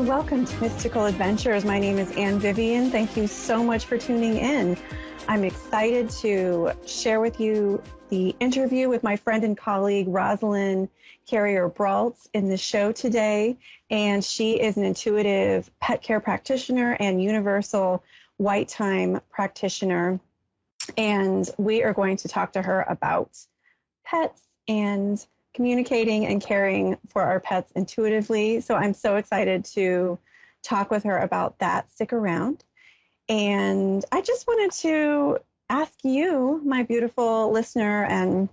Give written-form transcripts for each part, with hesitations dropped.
welcome to Mystical Adventures. My name is Anne Vivian. Thank you so much for tuning in. I'm excited to share with you the interview with my friend and colleague, Roslyn Carrier-Brault, in the show today. And she is an intuitive pet care practitioner and universal white time practitioner. And we are going to talk to her about pets and communicating and caring for our pets intuitively. So I'm so excited to talk with her about that. Stick around. And I just wanted to ask you, my beautiful listener and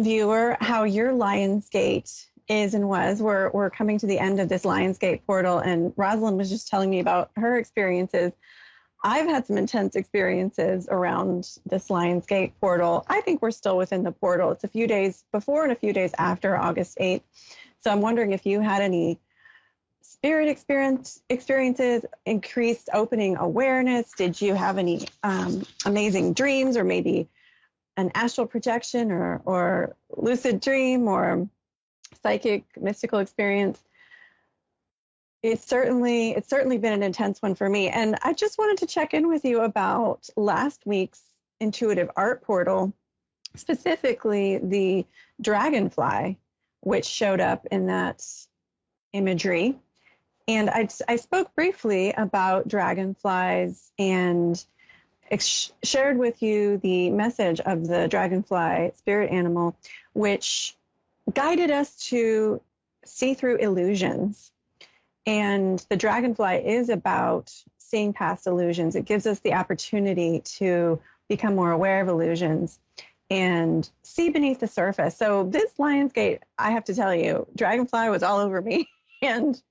viewer, how your Lionsgate is and was. We're coming to the end of this Lionsgate portal, and Roslyn was just telling me about her experiences. I've had some intense experiences around this Lionsgate portal. I think we're still within the portal. It's a few days before and a few days after August 8th. So I'm wondering if you had any spirit experiences, increased opening awareness. Did you have any amazing dreams, or maybe an astral projection or lucid dream or psychic mystical experience? It's certainly been an intense one for me. And I just wanted to check in with you about last week's intuitive art portal, specifically the dragonfly, which showed up in that imagery. And I spoke briefly about dragonflies and shared with you the message of the dragonfly spirit animal, which guided us to see through illusions. And the dragonfly is about seeing past illusions. It gives us the opportunity to become more aware of illusions and see beneath the surface. So this Lionsgate, I have to tell you, dragonfly was all over me. And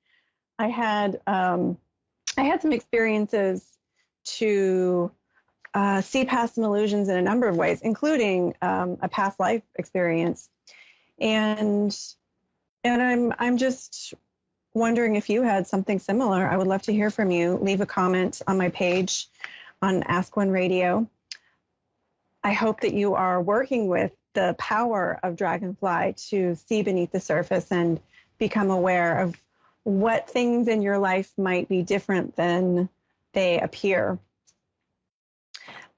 I had some experiences to see past some illusions in a number of ways, including a past life experience. And I'm just wondering if you had something similar. I would love to hear from you. Leave a comment on my page on Ask One Radio. I hope that you are working with the power of dragonfly to see beneath the surface and become aware of what things in your life might be different than they appear.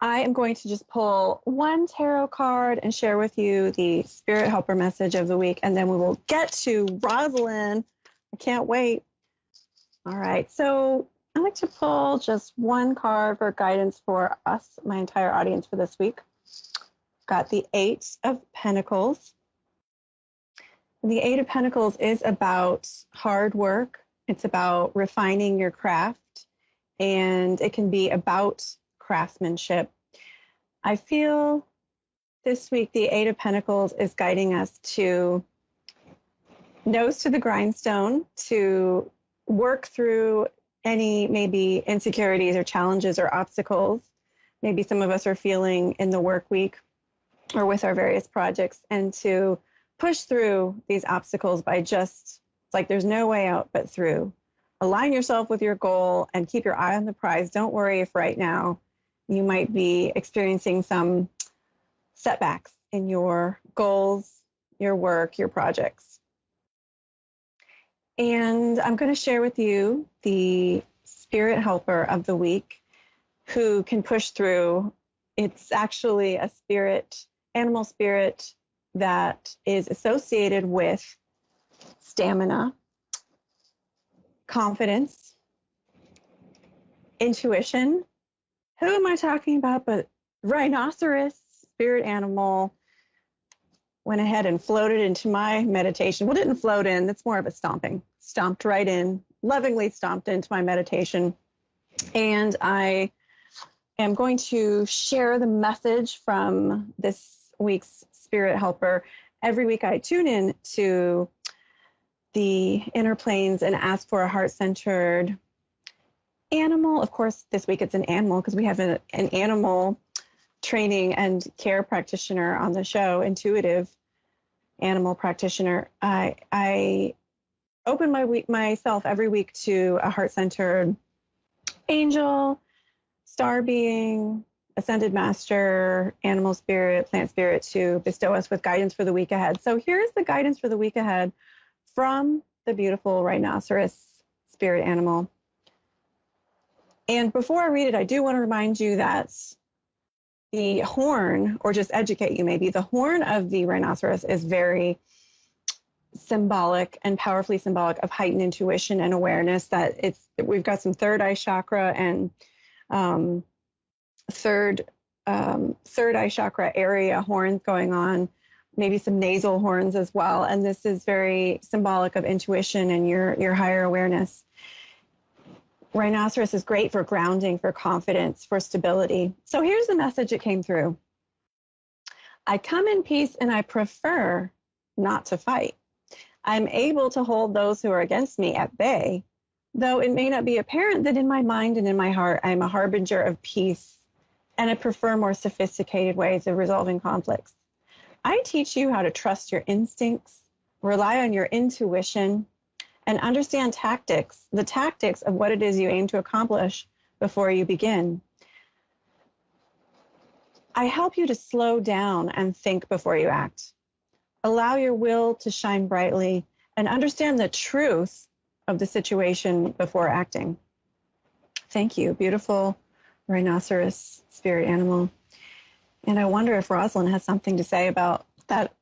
I am going to just pull one tarot card and share with you the Spirit Helper message of the week, and then we will get to Roslyn. I can't wait. All right, so I like to pull just one card for guidance for us, my entire audience, for this week. Got the Eight of Pentacles. The Eight of Pentacles is about hard work. It's about refining your craft, and it can be about craftsmanship. I feel this week the Eight of Pentacles is guiding us to nose to the grindstone, to work through any maybe insecurities or challenges or obstacles maybe some of us are feeling in the work week or with our various projects, and to push through these obstacles by just, it's like there's no way out but through. Align yourself with your goal and keep your eye on the prize. Don't worry if right now you might be experiencing some setbacks in your goals, your work, your projects. And I'm going to share with you the Spirit Helper of the week who can push through. It's actually a spirit, animal spirit, that is associated with stamina, confidence, intuition. Who am I talking about but rhinoceros, spirit animal, went ahead and floated into my meditation. Well, didn't float in, that's more of a stomping. Stomped right in, lovingly stomped into my meditation. And I am going to share the message from this week's Spirit Helper. Every week I tune in to the inner planes and ask for a heart-centered animal. Of course, this week it's an animal because we have an animal training and care practitioner on the show, intuitive animal practitioner. I open myself every week to a heart-centered angel, star being, ascended master, animal spirit, plant spirit, to bestow us with guidance for the week ahead. So here's the guidance for the week ahead from the beautiful rhinoceros spirit animal. And before I read it, I do want to remind you that the horn, or just educate you maybe, the horn of the rhinoceros is very symbolic and powerfully symbolic of heightened intuition and awareness, that we've got some third eye chakra and third eye chakra area horns going on, maybe some nasal horns as well. And this is very symbolic of intuition and your higher awareness. Rhinoceros is great for grounding, for confidence, for stability. So here's the message that came through. I come in peace and I prefer not to fight. I'm able to hold those who are against me at bay, though it may not be apparent that in my mind and in my heart, I'm a harbinger of peace, and I prefer more sophisticated ways of resolving conflicts. I teach you how to trust your instincts, rely on your intuition, and understand the tactics of what it is you aim to accomplish before you begin. I help you to slow down and think before you act. Allow your will to shine brightly and understand the truth of the situation before acting. Thank you, beautiful rhinoceros spirit animal. And I wonder if Roslyn has something to say about that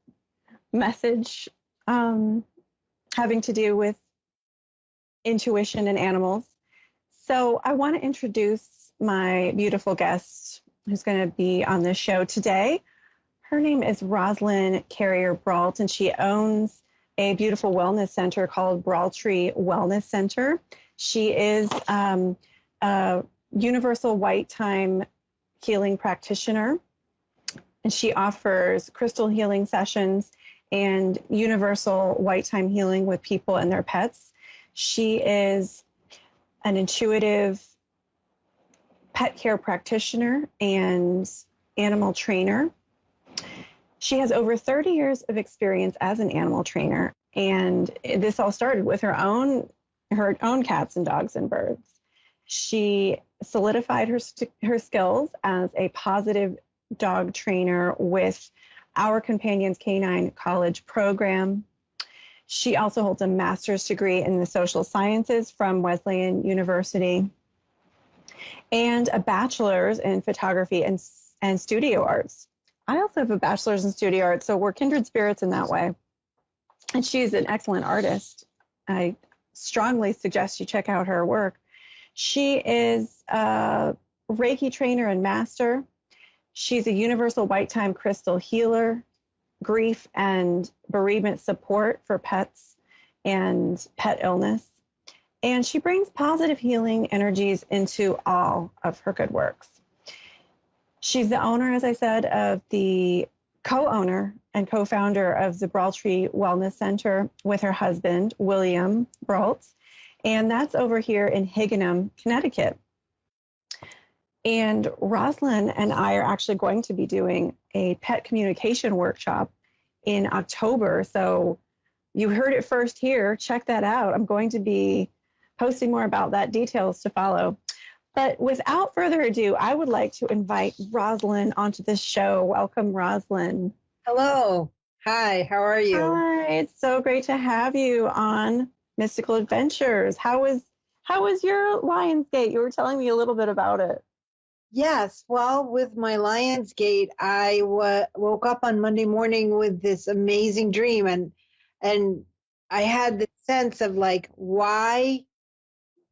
message having to do with intuition and animals. So I want to introduce my beautiful guest who's going to be on this show today. Her name is Roslyn Carrier-Brault, and she owns a beautiful wellness center called Braultree Wellness Center. She is a universal white time healing practitioner, and she offers crystal healing sessions and universal white time healing with people and their pets. She is an intuitive pet care practitioner and animal trainer. She has over 30 years of experience as an animal trainer, and this all started with her own cats and dogs and birds. She solidified her skills as a positive dog trainer with Our Companions Canine College program. She also holds a master's degree in the social sciences from Wesleyan University and a bachelor's in photography and studio arts. I also have a bachelor's in studio arts, so we're kindred spirits in that way. And she's an excellent artist. I strongly suggest you check out her work. She is a Reiki trainer and master. She's a universal white time crystal healer, grief and bereavement support for pets and pet illness. And she brings positive healing energies into all of her good works. She's the owner, as I said, of the co-owner and co-founder of the Braultree Wellness Center with her husband, William Brault. And that's over here in Higganum, Connecticut. And Roslyn and I are actually going to be doing a pet communication workshop in October. So you heard it first here. Check that out. I'm going to be posting more about that, details to follow. But without further ado, I would like to invite Roslyn onto this show. Welcome, Roslyn. Hello. Hi, how are you? Hi, it's so great to have you on Mystical Adventures. How was your Lionsgate? You were telling me a little bit about it. Yes, well, with my Lionsgate, I woke up on Monday morning with this amazing dream, and I had the sense of like, why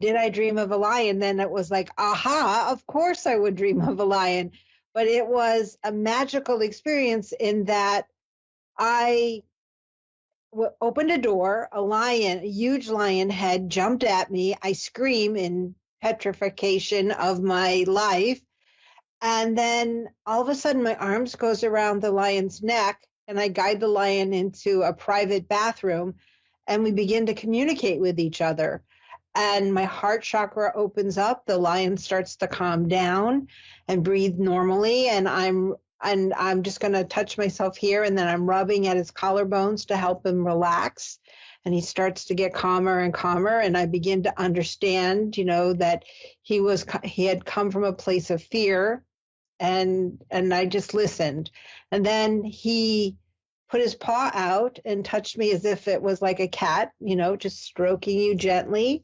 did I dream of a lion? Then it was like, aha, of course I would dream of a lion. But it was a magical experience in that I opened a door, a huge lion head jumped at me. I scream in petrification of my life. And then all of a sudden my arms goes around the lion's neck and I guide the lion into a private bathroom and we begin to communicate with each other. And my heart chakra opens up. The lion starts to calm down and breathe normally. And I'm just going to touch myself here. And then I'm rubbing at his collarbones to help him relax. And he starts to get calmer and calmer. And I begin to understand, that he had come from a place of fear. And I just listened. And then he put his paw out and touched me as if it was like a cat, just stroking you gently.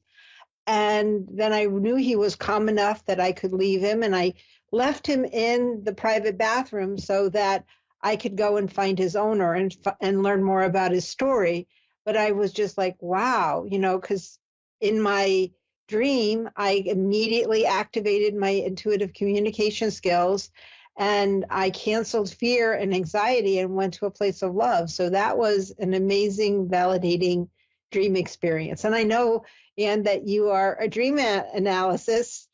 And then I knew he was calm enough that I could leave him, and I left him in the private bathroom so that I could go and find his owner and learn more about his story. But I was just like, wow, because in my dream, I immediately activated my intuitive communication skills, and I canceled fear and anxiety and went to a place of love. So that was an amazing, validating dream experience. And I know, Anne, that you are a dream analysis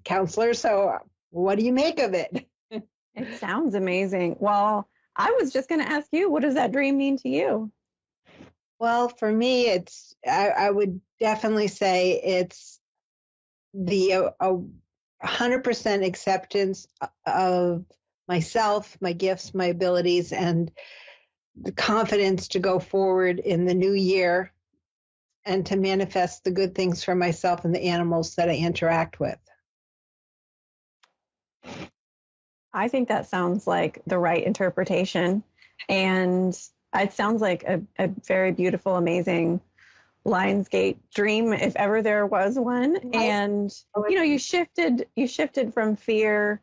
counselor. So what do you make of it? It sounds amazing. Well, I was just going to ask you, what does that dream mean to you? Well, for me, I would definitely say it's the 100% acceptance of myself, my gifts, my abilities, and the confidence to go forward in the new year and to manifest the good things for myself and the animals that I interact with. I think that sounds like the right interpretation. And it sounds like a very beautiful, amazing Lionsgate dream, if ever there was one. And, you shifted from fear,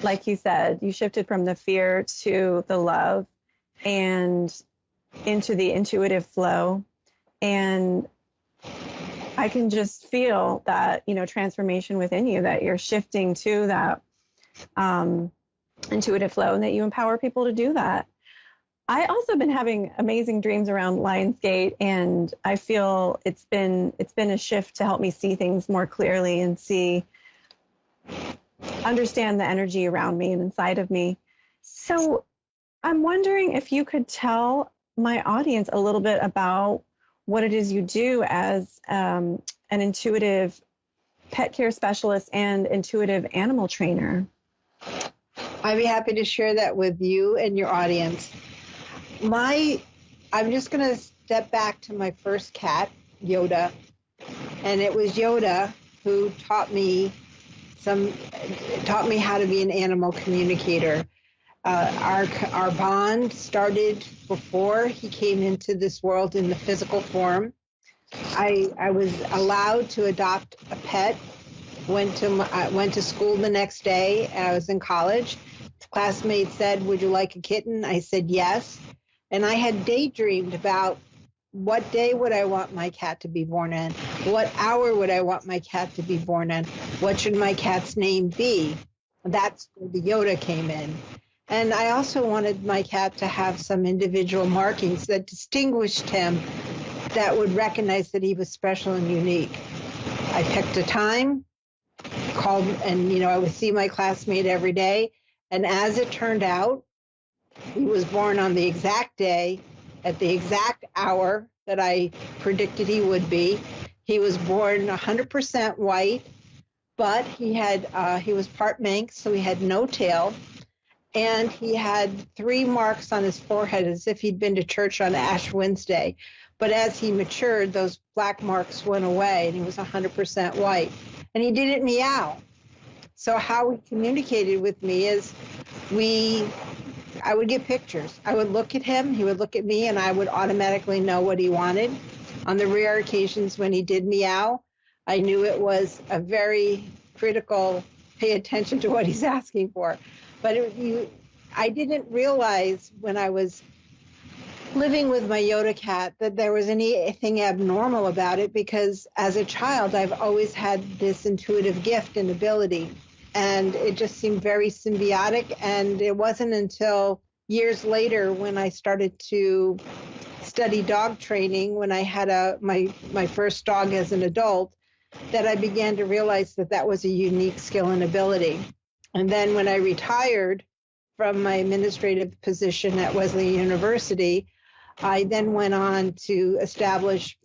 like you said, you shifted from the fear to the love and into the intuitive flow. And I can just feel that, transformation within you, that you're shifting to that intuitive flow and that you empower people to do that. I also been having amazing dreams around Lionsgate, and I feel it's been a shift to help me see things more clearly and understand the energy around me and inside of me. So I'm wondering if you could tell my audience a little bit about what it is you do as an intuitive pet care specialist and intuitive animal trainer. I'd be happy to share that with you and your audience. I'm just going to step back to my first cat, Yoda. And it was Yoda who taught me how to be an animal communicator. Our bond started before he came into this world in the physical form. I was allowed to adopt a pet. Went to school the next day. I was in college. Classmates said, "Would you like a kitten?" I said yes. And I had daydreamed about what day would I want my cat to be born in? What hour would I want my cat to be born in? What should my cat's name be? That's where the Yoda came in. And I also wanted my cat to have some individual markings that distinguished him, that would recognize that he was special and unique. I picked a time, called, and I would see my classmate every day. And as it turned out, he was born on the exact day, at the exact hour that I predicted he would be. He was born 100% white, but he was part Manx, so he had no tail, and he had 3 marks on his forehead as if he'd been to church on Ash Wednesday. But as he matured, those black marks went away, and he was 100% white. And he didn't meow. So how he communicated with me is I would get pictures. I would look at him, he would look at me, and I would automatically know what he wanted. On the rare occasions when he did meow, I knew it was a very critical, pay attention to what he's asking for. But I didn't realize when I was living with my Yoda cat that there was anything abnormal about it, because as a child, I've always had this intuitive gift and ability. And it just seemed very symbiotic. And it wasn't until years later when I started to study dog training, when I had my first dog as an adult, that I began to realize that was a unique skill and ability. And then when I retired from my administrative position at Wesleyan University, I then went on to establish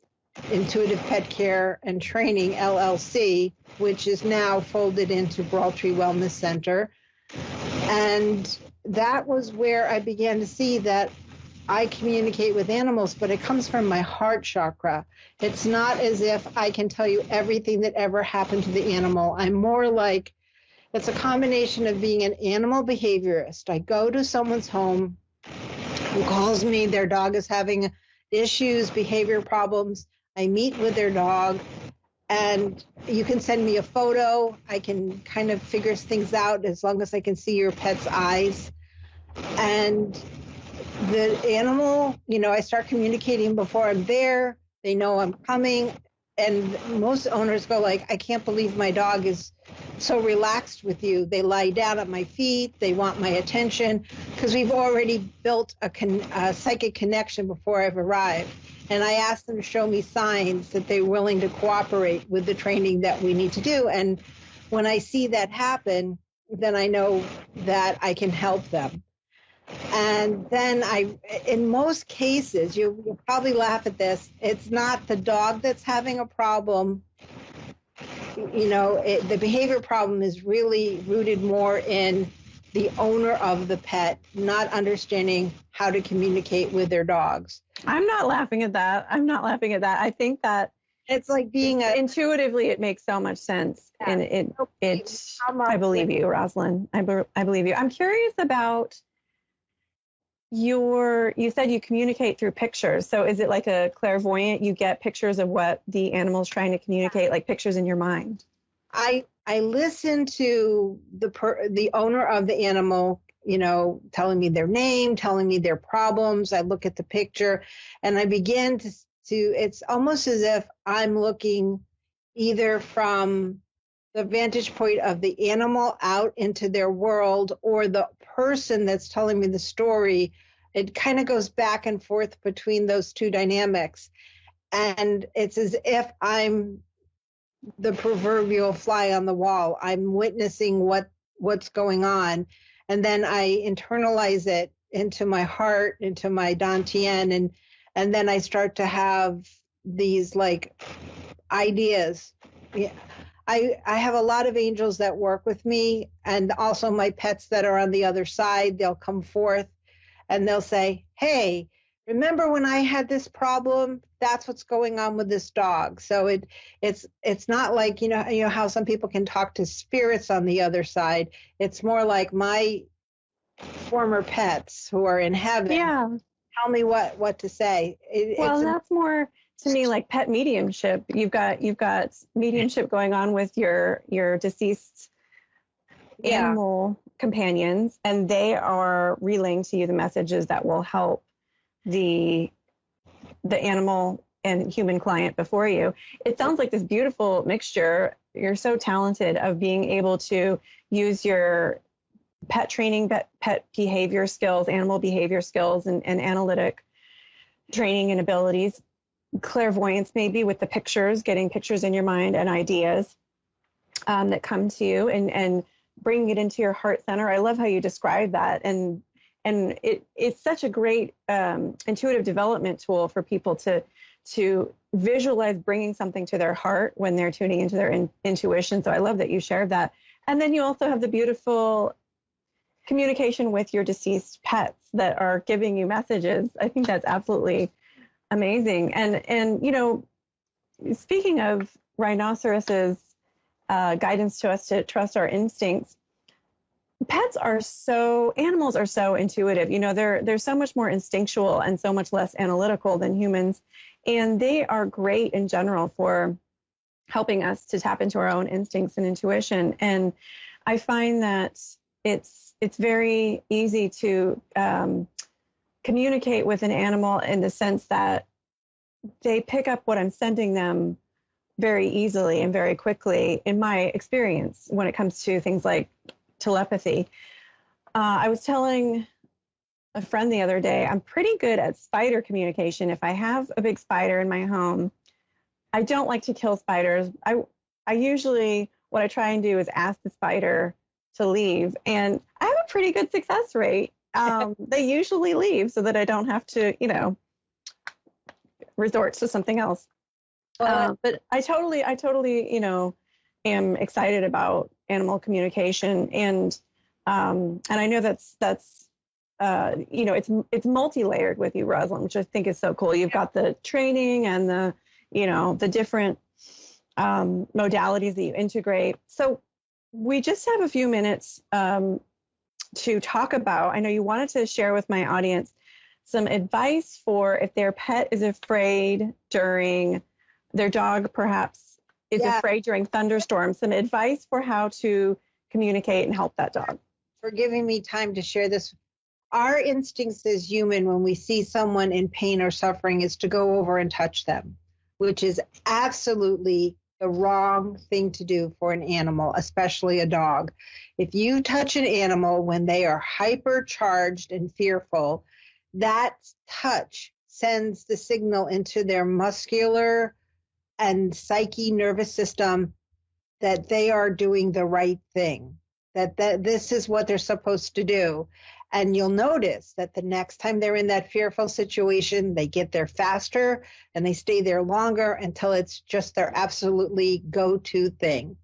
Intuitive Pet Care and Training, LLC, which is now folded into Brault Tree Wellness Center. And that was where I began to see that I communicate with animals, but it comes from my heart chakra. It's not as if I can tell you everything that ever happened to the animal. I'm more like, it's a combination of being an animal behaviorist. I go to someone's home who calls me, their dog is having issues, behavior problems. I meet with their dog. and you can send me a photo. I can kind of figure things out as long as I can see your pet's eyes. And the animal, I start communicating before I'm there. They know I'm coming. And most owners go like, I can't believe my dog is so relaxed with you. They lie down at my feet. They want my attention because we've already built a psychic connection before I've arrived. And I ask them to show me signs that they're willing to cooperate with the training that we need to do. And when I see that happen, then I know that I can help them. And then in most cases, you'll probably laugh at this, it's not the dog that's having a problem. The behavior problem is really rooted more in the owner of the pet not understanding how to communicate with their dogs. I'm not laughing at that. I think that it's like being intuitively, it makes so much sense. Yeah. And I believe you, Roslyn. I believe you. I'm curious about you said you communicate through pictures. So is it like a clairvoyant? You get pictures of what the animal's trying to communicate, like pictures in your mind? I listen to the owner of the animal, telling me their name, telling me their problems. I look at the picture and I begin to it's almost as if I'm looking either from the vantage point of the animal out into their world or the person that's telling me the story. It kind of goes back and forth between those two dynamics. And it's as if I'm the proverbial fly on the wall. I'm witnessing what's going on. And then I internalize it into my heart, into my dantian, and then I start to have these like ideas. Yeah. I have a lot of angels that work with me, and also my pets that are on the other side. They'll come forth and they'll say, hey, remember when I had this problem? That's what's going on with this dog. So it's not like, you know how some people can talk to spirits on the other side. It's more like my former pets who are in heaven. Yeah. Tell me what to say. That's more to me like pet mediumship. You've got mediumship going on with your deceased animal companions, and they are relaying to you the messages that will help the animal and human client before you. It sounds like this beautiful mixture. You're so talented of being able to use your pet training, pet behavior skills, animal behavior skills, and analytic training and abilities, clairvoyance maybe with the pictures, getting pictures in your mind and ideas that come to you, and bringing it into your heart center. I love how you describe that. And it's such a great intuitive development tool for people to visualize bringing something to their heart when they're tuning into their intuition. So I love that you shared that. And then you also have the beautiful communication with your deceased pets that are giving you messages. I think that's absolutely amazing. And speaking of rhinoceroses, guidance to us to trust our instincts, animals are so intuitive. They're so much more instinctual and so much less analytical than humans. And they are great in general for helping us to tap into our own instincts and intuition. And I find that it's very easy to communicate with an animal in the sense that they pick up what I'm sending them very easily and very quickly, in my experience, when it comes to things like telepathy. I was telling a friend the other day, I'm pretty good at spider communication. If I have a big spider in my home, I don't like to kill spiders. I usually, what I try and do is ask the spider to leave, and I have a pretty good success rate. They usually leave so that I don't have to, resort to something else. But I totally, am excited about animal communication, and I know that's it's multi-layered with you, Roslyn, which I think is so cool. You've got the training and the different modalities that you integrate. So we just have a few minutes to talk about. I know you wanted to share with my audience some advice for if their pet is afraid during, their dog perhaps is afraid during thunderstorms. Some advice for how to communicate and help that dog. For giving me time to share this. Our instincts as human when we see someone in pain or suffering is to go over and touch them, which is absolutely the wrong thing to do for an animal, especially a dog. If you touch an animal when they are hypercharged and fearful, that touch sends the signal into their muscular and psyche nervous system that they are doing the right thing, that this is what they're supposed to do. And you'll notice that the next time they're in that fearful situation, they get there faster and they stay there longer until it's just their absolutely go-to thing.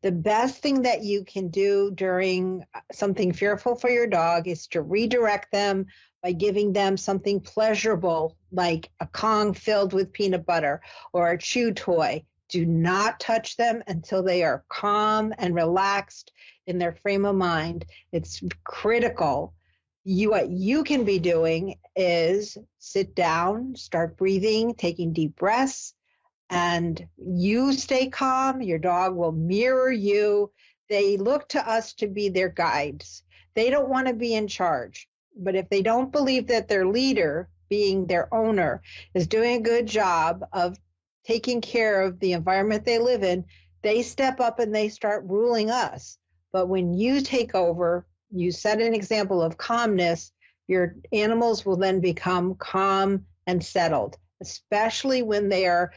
The best thing that you can do during something fearful for your dog is to redirect them by giving them something pleasurable, like a Kong filled with peanut butter or a chew toy. Do not touch them until they are calm and relaxed in their frame of mind. It's critical. What you can be doing is sit down, start breathing, taking deep breaths, and you stay calm. Your dog will mirror you. They look to us to be their guides. They don't want to be in charge. But if they don't believe that their leader, being their owner, is doing a good job of taking care of the environment they live in, they step up and they start ruling us. But when you take over, you set an example of calmness, your animals will then become calm and settled, especially when they are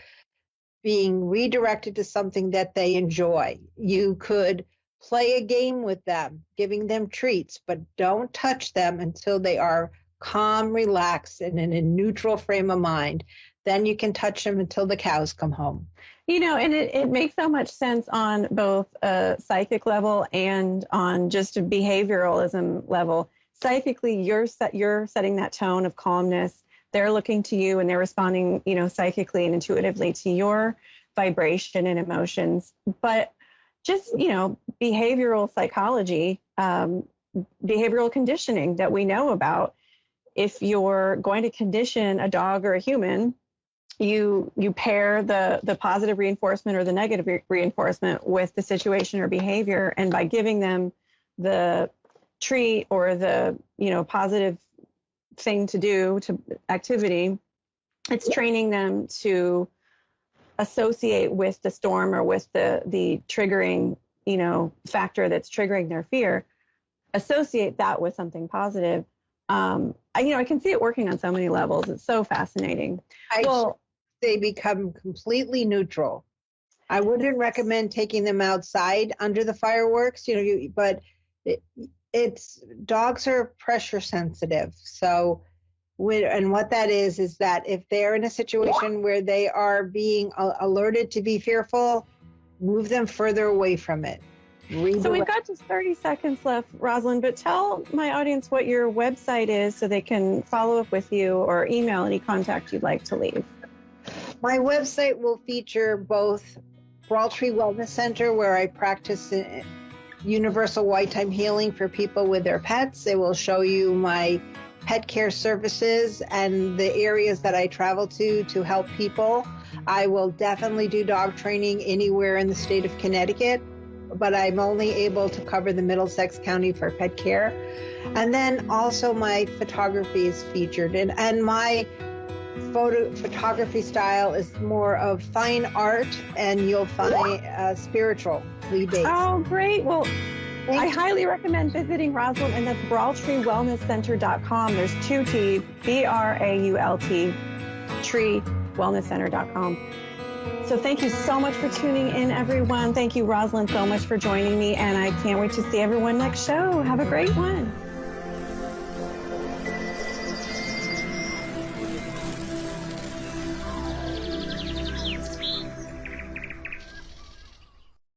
being redirected to something that they enjoy. You could play a game with them, giving them treats, but don't touch them until they are calm, relaxed, and in a neutral frame of mind. Then you can touch them until the cows come home. You know, and it makes so much sense on both a psychic level and on just a behavioralism level. Psychically, you're setting that tone of calmness. They're looking to you and they're responding, you know, psychically and intuitively to your vibration and emotions. But just, you know, behavioral psychology, behavioral conditioning that we know about. If you're going to condition a dog or a human, you pair the positive reinforcement or the negative reinforcement with the situation or behavior. And by giving them the treat or the, you know, positive thing to do, to activity, it's training them to associate with the storm or with the triggering, you know, factor that's triggering their fear, associate that with something positive. I can see it working on so many levels. It's so fascinating. They become completely neutral. I wouldn't recommend taking them outside under the fireworks, but dogs are pressure sensitive. So, and what that is that if they're in a situation where they are being alerted to be fearful, move them further away from it. So we've got just 30 seconds left, Roslyn, but tell my audience what your website is so they can follow up with you or email any contact you'd like to leave. My website will feature both Braultree Wellness Center, where I practice universal white time healing for people with their pets. It will show you my pet care services and the areas that I travel to help people. I will definitely do dog training anywhere in the state of Connecticut, but I'm only able to cover the Middlesex County for pet care. And then also my photography is featured, and my photography style is more of fine art, and you'll find spiritually based. Oh, great. Well, I highly recommend visiting Roslyn, and that's BraultreeWellnessCenter.com. There's 2 T's, BRAULT, treewellnesscenter.com. So thank you so much for tuning in, everyone. Thank you, Roslyn, so much for joining me, and I can't wait to see everyone next show. Have a great one.